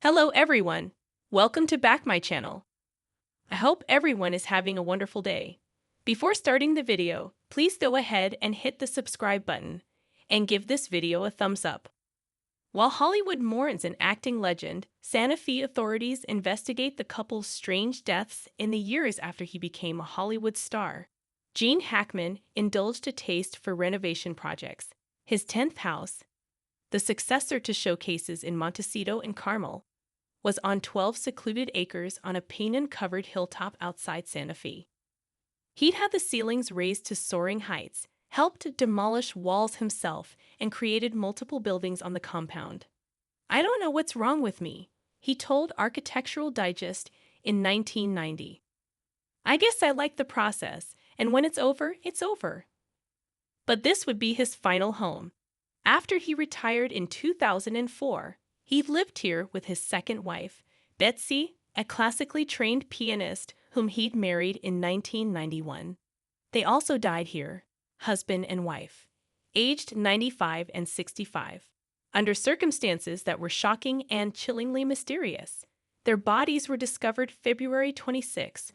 Hello everyone! Welcome to back my channel. I hope everyone is having a wonderful day. Before starting the video, please go ahead and hit the subscribe button and give this video a thumbs up. While Hollywood mourns an acting legend, Santa Fe authorities investigate the couple's strange deaths in the years after he became a Hollywood star. Gene Hackman indulged a taste for renovation projects. His 10th house, the successor to showcases in Montecito and Carmel, was on 12 secluded acres on a pinyon-covered hilltop outside Santa Fe. He'd had the ceilings raised to soaring heights, helped demolish walls himself, and created multiple buildings on the compound. "I don't know what's wrong with me," he told Architectural Digest in 1990. "I guess I like the process, and when it's over, it's over." But this would be his final home. After he retired in 2004, he lived here with his second wife, Betsy, a classically trained pianist whom he'd married in 1991. They also died here, husband and wife, aged 95 and 65, under circumstances that were shocking and chillingly mysterious. Their bodies were discovered February 26,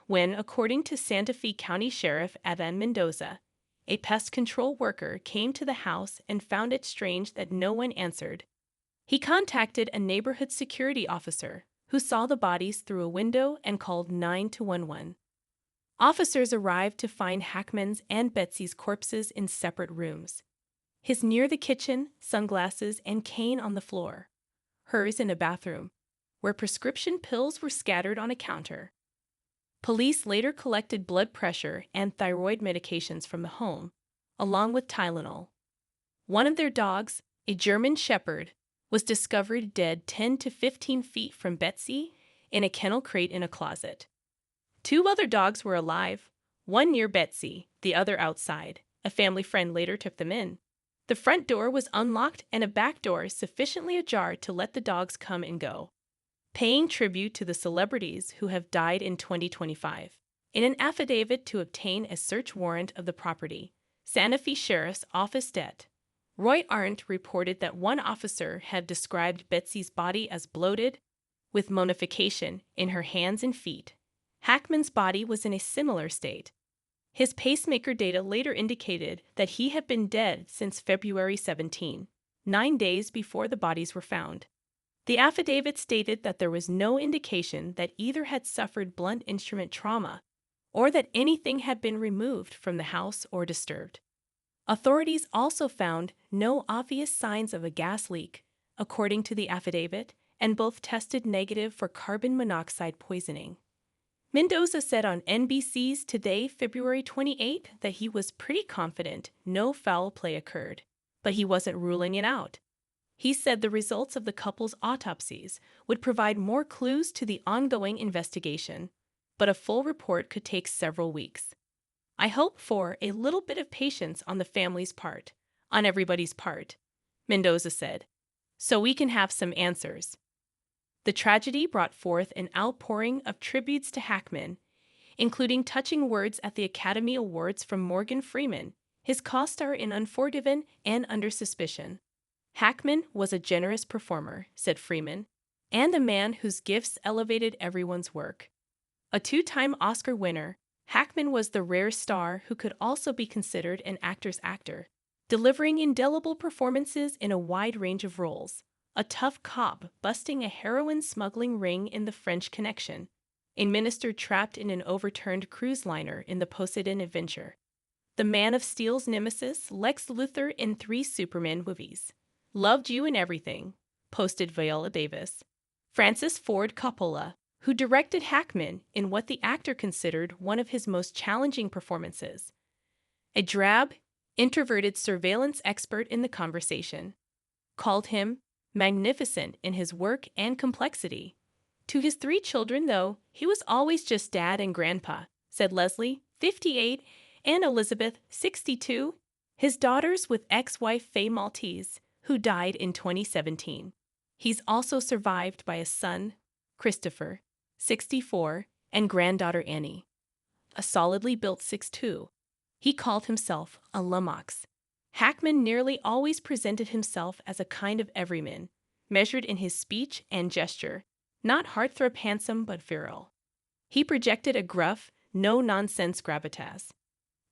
when, according to Santa Fe County Sheriff Evan Mendoza, a pest control worker came to the house and found it strange that no one answered. He contacted a neighborhood security officer who saw the bodies through a window and called 911. Officers arrived to find Hackman's and Betsy's corpses in separate rooms. His near the kitchen, sunglasses, and cane on the floor. Hers in a bathroom, where prescription pills were scattered on a counter. Police later collected blood pressure and thyroid medications from the home, along with Tylenol. One of their dogs, a German Shepherd, was discovered dead 10 to 15 feet from Betsy in a kennel crate in a closet. Two other dogs were alive, one near Betsy, the other outside. A family friend later took them in. The front door was unlocked and a back door sufficiently ajar to let the dogs come and go, paying tribute to the celebrities who have died in 2025. In an affidavit to obtain a search warrant of the property, Santa Fe Sheriff's Office Det. Roy Arndt reported that one officer had described Betsy's body as bloated, with mummification in her hands and feet. Hackman's body was in a similar state. His pacemaker data later indicated that he had been dead since February 17, 9 days before the bodies were found. The affidavit stated that there was no indication that either had suffered blunt instrument trauma or that anything had been removed from the house or disturbed. Authorities also found no obvious signs of a gas leak, according to the affidavit, and both tested negative for carbon monoxide poisoning. Mendoza said on NBC's Today, February 28, that he was pretty confident no foul play occurred, but he wasn't ruling it out. He said the results of the couple's autopsies would provide more clues to the ongoing investigation, but a full report could take several weeks. "I hope for a little bit of patience on the family's part, on everybody's part," Mendoza said, "so we can have some answers." The tragedy brought forth an outpouring of tributes to Hackman, including touching words at the Academy Awards from Morgan Freeman, his co-star in Unforgiven and Under Suspicion. "Hackman was a generous performer," said Freeman, "and a man whose gifts elevated everyone's work." A two-time Oscar winner, Hackman was the rare star who could also be considered an actor's actor, delivering indelible performances in a wide range of roles. A tough cop busting a heroin smuggling ring in The French Connection, a minister trapped in an overturned cruise liner in the Poseidon Adventure, the Man of Steel's nemesis Lex Luthor in 3 Superman movies. "Loved you in everything," posted Viola Davis. Francis Ford Coppola, who directed Hackman in what the actor considered one of his most challenging performances. A drab, introverted surveillance expert in The Conversation, called him magnificent in his work and complexity. To his 3 children, though, he was always just dad and grandpa, said Leslie, 58, and Elizabeth, 62, his daughters with ex-wife Faye Maltese, who died in 2017. He's also survived by a son, Christopher, 64, and granddaughter Annie, a solidly built 6'2". He called himself a lummox. Hackman nearly always presented himself as a kind of everyman, measured in his speech and gesture, not heartthrob handsome but virile. He projected a gruff, no-nonsense gravitas.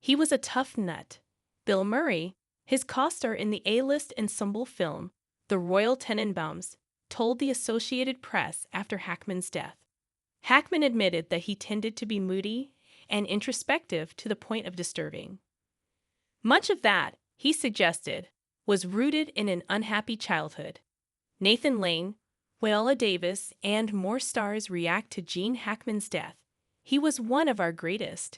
He was a tough nut. Bill Murray, his co-star in the A-list ensemble film, The Royal Tenenbaums, told the Associated Press after Hackman's death. Hackman admitted that he tended to be moody and introspective to the point of disturbing. Much of that, he suggested, was rooted in an unhappy childhood. Nathan Lane, Viola Davis, and more stars react to Gene Hackman's death. He was one of our greatest.